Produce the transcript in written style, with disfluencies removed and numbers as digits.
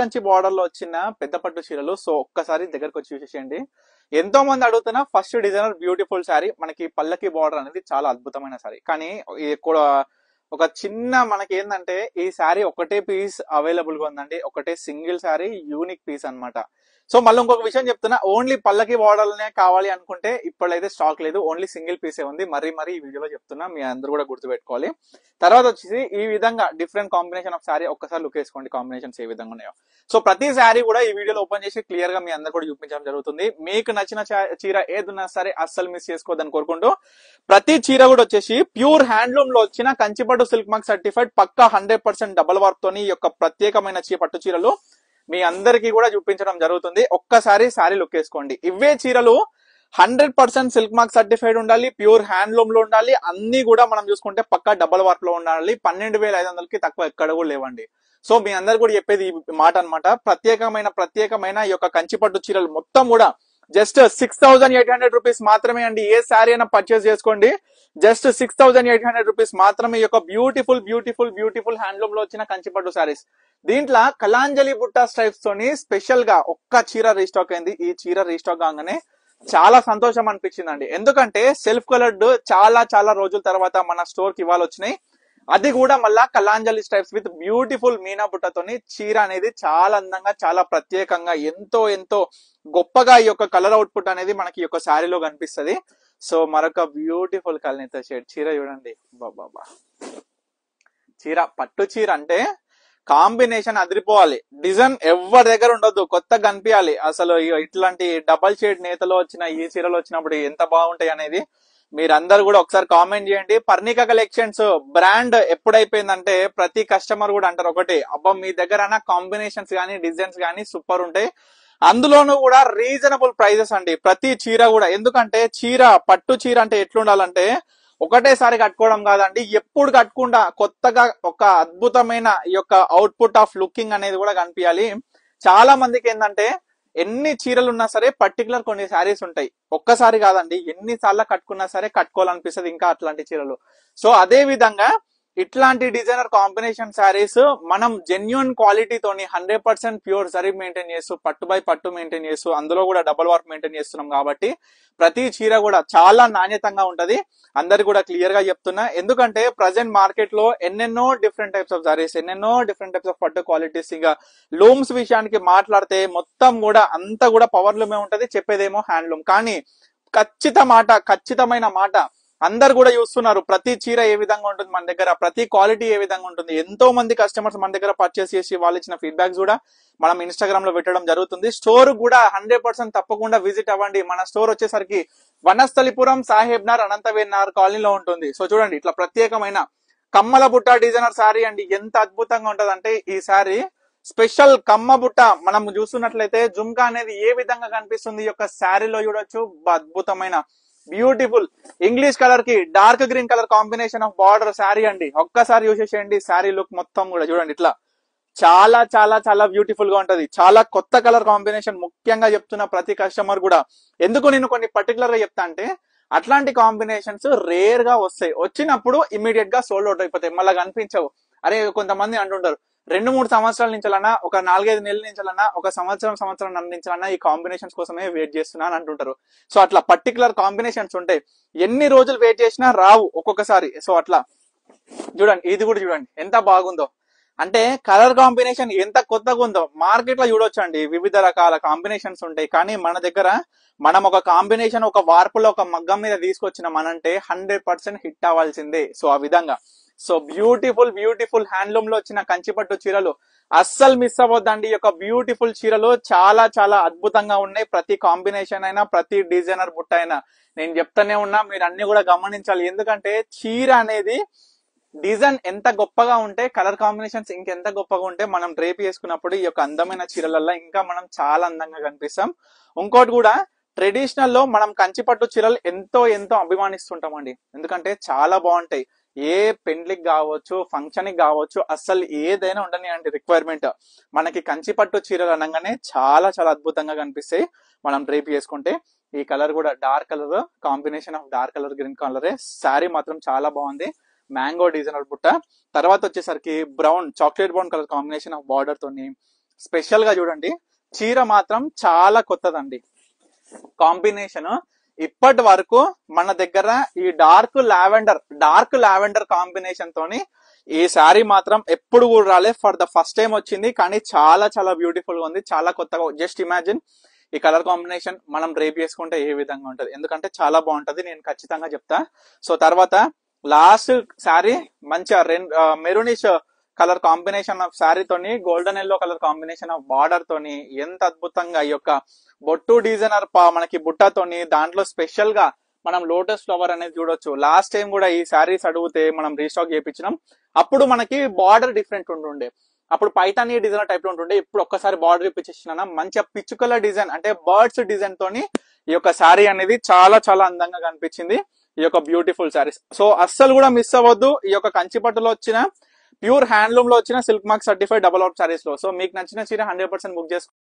Kanchi border లో వచ్చిన పెద్ద పట్టు చీరలు. సో ఒక్కసారి దగ్గరకు వచ్చి చూసేసేయండి. ఎంతో మంది అడుగుతున్న ఫస్ట్ డిజైనర్ బ్యూటిఫుల్ శారీ, మనకి పల్లకి బార్డర్ అనేది చాలా అద్భుతమైన శారీ. కానీ ఇది కూడా ఒక చిన్న మనకి ఏంటంటే ఈ శారీ ఒకటే పీస్ అవైలబుల్ గా ఉందండి, ఒకటే సింగిల్ శారీ, యూనిక్ పీస్ అన్నమాట. సో మళ్ళీ ఇంకొక విషయం చెప్తున్నా, ఓన్లీ పల్లకి బార్డర్లనే కావాలి అనుకుంటే ఇప్పుడైతే స్టాక్ లేదు, ఓన్లీ సింగిల్ పీసే ఉంది. మరీ ఈ వీడియోలో చెప్తున్నా, మీ అందరూ కూడా గుర్తుపెట్టుకోవాలి. తర్వాత వచ్చేసి ఈ విధంగా డిఫరెంట్ కాంబినేషన్ ఆఫ్ శారీ ఒక్కసారి లుక్ వేసుకోండి, కాంబినేషన్స్ ఏ విధంగా ఉన్నాయో. సో ప్రతి శారీ కూడా ఈ వీడియోలో ఓపెన్ చేసి క్లియర్ గా మీ అందరు కూడా చూపించడం జరుగుతుంది. మీకు నచ్చిన చీర ఏదున్నా సరే అస్సలు మిస్ చేసుకోవద్దని కోరుకుంటూ, ప్రతి చీర కూడా వచ్చేసి ప్యూర్ హ్యాండ్లూమ్ లో వచ్చిన కంచిపట్టు సిల్క్ మార్క్ సర్టిఫైడ్ పక్కా 100% డబల్ వర్క్ తోని ఈ యొక్క ప్రత్యేకమైన పట్టు చీరలు మీ అందరికీ కూడా చూపించడం జరుగుతుంది. ఒక్కసారి శారీ లుక్ వేసుకోండి. ఇవే చీరలు 100% సిల్క్ మార్క్ సర్టిఫైడ్ ఉండాలి, ప్యూర్ హ్యాండ్లూమ్ లో ఉండాలి, అన్ని కూడా మనం చూసుకుంటే పక్కా డబల్ వర్క్ లో ఉండాలి. 12,500కి తక్కువ ఎక్కడ కూడా లేవండి. సో మీ అందరు కూడా చెప్పేది ఈ మాట అనమాట. ప్రత్యేకమైన ఈ యొక్క కంచిపట్టు చీరలు మొత్తం కూడా జస్ట్ 6,800 రూపీస్ మాత్రమే అండి. ఏ శారీ అయినా పర్చేస్ చేసుకోండి, జస్ట్ 6,800 రూపీస్ మాత్రమే. ఈ యొక్క బ్యూటిఫుల్ హ్యాండ్లూమ్ లో వచ్చిన కంచిపట్టు శారీస్. దీంట్లో కలాంజలి బుట్టా స్ట్రైప్స్ తోని స్పెషల్ గా ఒక్క చీర రీస్టాక్ అయింది. ఈ చీర రీస్టాక్ కాగానే చాలా సంతోషం అనిపించిందండి. ఎందుకంటే సెల్ఫ్ కలర్డ్ చాలా రోజుల తర్వాత మన స్టోర్ కి ఇవాళ వచ్చినాయి. అది కూడా మళ్ళా కలాంజలి స్ట్రైప్స్ విత్ బ్యూటిఫుల్ మీనా బుట్టతోని చీర అనేది చాలా అందంగా, చాలా ప్రత్యేకంగా, ఎంతో గొప్పగా ఈ యొక్క కలర్ అవుట్పుట్ అనేది మనకి ఈ యొక్క శారీలో కనిపిస్తుంది. సో మరొక బ్యూటిఫుల్ కలర్ షేడ్ చీర చూడండి. బాబా, చీర పట్టు చీర అంటే కాంబినేషన్ అదిరిపోవాలి. డిజైన్ ఎవరి దగ్గర ఉండొద్దు, కొత్తగా కనిపించాలి. అసలు ఇట్లాంటి డబల్ షేడ్ నేతలో వచ్చిన ఈ చీరలు వచ్చినప్పుడు ఎంత బాగుంటాయి అనేది మీరందరూ కూడా ఒకసారి కామెంట్ చేయండి. పర్ణిక కలెక్షన్స్ బ్రాండ్ ఎప్పుడైపోయిందంటే ప్రతి కస్టమర్ కూడా అంటారు ఒకటి, అబ్బా మీ దగ్గర కాంబినేషన్స్ కానీ డిజైన్స్ కానీ సూపర్ ఉంటాయి, అందులోనూ కూడా రీజనబుల్ ప్రైజెస్ అండి ప్రతి చీర కూడా. ఎందుకంటే పట్టు చీర అంటే ఎట్లుండాలంటే ఒకటేసారి కట్టుకోవడం కాదండి, ఎప్పుడు కట్టుకుండా కొత్తగా ఒక అద్భుతమైన ఈ యొక్క అవుట్పుట్ ఆఫ్ లుకింగ్ అనేది కూడా కనిపించాలి. చాలా మందికి ఏంటంటే ఎన్ని చీరలు ఉన్నా సరే పర్టికులర్ కొన్ని శారీస్ ఉంటాయి, ఒక్కసారి కాదండి ఎన్నిసార్లు కట్టుకున్నా సరే కట్టుకోవాలనిపిస్తుంది ఇంకా అట్లాంటి చీరలు. సో అదే విధంగా ఇట్లాంటి డిజైనర్ కాంబినేషన్ శారీస్ మనం జెన్యున్ క్వాలిటీతోని 100% ప్యూర్ జరీ మెయింటైన్ చేస్తూ, పట్టు బై పట్టు మెయింటైన్ చేస్తూ, అందులో కూడా డబల్ వర్క్ మెయింటైన్ చేస్తున్నాం కాబట్టి ప్రతి చీర కూడా చాలా నాణ్యతంగా ఉంటది. అందరు కూడా క్లియర్ గా చెప్తున్నా, ఎందుకంటే ప్రజెంట్ మార్కెట్ లో ఎన్నెన్నో డిఫరెంట్ టైప్స్ ఆఫ్ సారీస్, ఎన్నెన్నో డిఫరెంట్ టైప్స్ ఆఫ్ పట్టు క్వాలిటీస్. ఇంకా లూమ్స్ విషయానికి మాట్లాడితే మొత్తం కూడా అంతా కూడా పవర్ లూమే ఉంటది, చెప్పేదేమో హ్యాండ్లూమ్. కానీ ఖచ్చితమైన మాట అందరు కూడా చూస్తున్నారు, ప్రతి చీర ఏ విధంగా ఉంటుంది మన దగ్గర, ప్రతి క్వాలిటీ ఏ విధంగా ఉంటుంది. ఎంతో మంది కస్టమర్స్ మన దగ్గర పర్చేస్ చేసి వాళ్ళు ఇచ్చిన ఫీడ్బ్యాక్స్ కూడా మనం ఇన్స్టాగ్రామ్ లో పెట్టడం జరుగుతుంది. స్టోర్ కూడా 100% తప్పకుండా విజిట్ అవ్వండి. మన స్టోర్ వచ్చేసరికి వనస్థలిపురం సాహెబ్నార్ అనంతవేనార్ కాలనీలో ఉంటుంది. సో చూడండి, ఇట్లా ప్రత్యేకమైన కమ్మల బుట్ట డిజైనర్ శారీ అండి, ఎంత అద్భుతంగా ఉంటదంటే ఈ శారీ స్పెషల్ కమ్మ బుట్ట మనం చూస్తున్నట్లయితే జుమ్కా అనేది ఏ విధంగా కనిపిస్తుంది ఈ యొక్క శారీలో చూడొచ్చు. అద్భుతమైన బ్యూటిఫుల్ ఇంగ్లీష్ కలర్ కి dark green colour combination of border sari అండి. ఒక్కసారి చూసేసేయండి శారీ లుక్ మొత్తం కూడా చూడండి. ఇట్లా చాలా బ్యూటిఫుల్ గా ఉంటది, చాలా కొత్త కలర్ కాంబినేషన్. ముఖ్యంగా చెప్తున్న ప్రతి కస్టమర్ కూడా, ఎందుకు నేను కొన్ని పర్టికులర్ గా చెప్తా అంటే అట్లాంటి కాంబినేషన్స్ రేర్ గా వస్తాయి, వచ్చినప్పుడు ఇమీడియట్ గా సోల్డ్ అవుట్ అయిపోతాయి, మళ్ళీ కనిపించవు. అరే కొంతమంది అంటుంటారు 2-3 సంవత్సరాల నుంచాలన్నా, ఒక 4-5 నెలల నుంచాలన్నా, ఒక సంవత్సరం నుంచాలన్నా ఈ కాంబినేషన్స్ కోసమే వెయిట్ చేస్తున్నా అని అంటుంటారు. సో అట్లా పర్టికులర్ కాంబినేషన్స్ ఉంటాయి, ఎన్ని రోజులు వెయిట్ చేసినా రావు ఒక్కొక్కసారి. సో అట్లా చూడండి, ఇది కూడా చూడండి ఎంత బాగుందో. అంటే కలర్ కాంబినేషన్ ఎంత కొత్తగా ఉందో మార్కెట్ లో చూడొచ్చు అండి, వివిధ రకాల కాంబినేషన్స్ ఉంటాయి. కానీ మన దగ్గర మనం ఒక కాంబినేషన్ ఒక వార్పులో ఒక మగ్గం మీద తీసుకొచ్చినాం అనంటే 100% హిట్ అవ్వాల్సిందే. సో ఆ విధంగా సో బ్యూటిఫుల్ హ్యాండ్లూమ్ లో వచ్చిన కంచిపట్టు చీరలు అస్సలు మిస్ అవ్వద్దండి. ఈ యొక్క బ్యూటిఫుల్ చీరలు చాలా అద్భుతంగా ఉన్నాయి. ప్రతి కాంబినేషన్ అయినా, ప్రతి డిజైనర్ బుట్ట అయినా నేను చెప్తానే ఉన్నా, మీరు అన్ని కూడా గమనించాలి. ఎందుకంటే చీర అనేది డిజైన్ ఎంత గొప్పగా ఉంటే, కలర్ కాంబినేషన్స్ ఇంకెంత గొప్పగా ఉంటే మనం డ్రేప్ చేసుకున్నప్పుడు ఈ యొక్క అందమైన చీరలలో ఇంకా మనం చాలా అందంగా కనిపిస్తాం. ఇంకోటి కూడా, ట్రెడిషనల్ లో మనం కంచిపట్టు చీరలు ఎంతో అభిమానిస్తుంటాం అండి, ఎందుకంటే చాలా బాగుంటాయి. ఏ పెండ్లికి కావచ్చు, ఫంక్షన్ కి కావచ్చు, అస్సలు ఏదైనా ఉండని అండి రిక్వైర్మెంట్, మనకి కంచిపట్టు చీరలు అనగానే చాలా అద్భుతంగా కనిపిస్తాయి మనం డ్రేప్ చేసుకుంటే. ఈ కలర్ కూడా dark colour combination of dark colour green కలరే. శారీ మాత్రం చాలా బాగుంది, మ్యాంగో డిజైనర్ బుట్ట. తర్వాత వచ్చేసరికి brown chocolate brown colour combination of border తోని స్పెషల్ గా చూడండి, చీర మాత్రం చాలా కొత్తదండి. కాంబినేషన్ ఇప్పటి వరకు మన దగ్గర ఈ డార్క్ లావెండర్ కాంబినేషన్ తోని ఈ శారీ మాత్రం ఎప్పుడు కూడా రాలే, ఫర్ ద ఫస్ట్ టైం వచ్చింది. కానీ చాలా చాలా బ్యూటిఫుల్ గా ఉంది, చాలా కొత్తగా. జస్ట్ ఇమాజిన్ ఈ కలర్ కాంబినేషన్ మనం డ్రేప్ చేసుకుంటే ఏ విధంగా ఉంటది, ఎందుకంటే చాలా బాగుంటది, నేను ఖచ్చితంగా చెప్తా. సో తర్వాత లాస్ట్ శారీ మంచిగా maroonish colour combination of sari తోని golden yellow colour combination of border తోని ఎంత అద్భుతంగా ఈ యొక్క బొట్టు డిజైనర్ మనకి బుట్టతోని దాంట్లో స్పెషల్ గా మనం లోటస్ ఫ్లవర్ అనేది చూడొచ్చు. లాస్ట్ టైం కూడా ఈ శారీస్ అడిగితే మనం రీస్టాక్ చేయించినాం, అప్పుడు మనకి బార్డర్ డిఫరెంట్ ఉంటుండే, అప్పుడు పైతానీ డిజైన్ టైప్ లో ఉంటుండే. ఇప్పుడు ఒక్కసారి బార్డర్ ఇప్పించేసిన మంచిగా పిచ్చుకల డిజైన్ అంటే బర్డ్స్ డిజైన్ తోని ఈ యొక్క శారీ అనేది చాలా చాలా అందంగా కనిపించింది, ఈ యొక్క బ్యూటిఫుల్ శారీస్. సో అస్సలు కూడా మిస్ అవ్వద్దు ఈ యొక్క కంచిపట్టులో వచ్చిన ప్యూర్ హ్యాండ్లూమ్ లో వచ్చిన silk mark certified double out saris లో. సో మీకు నచ్చిన చీర 100% బుక్ చేసుకోండి.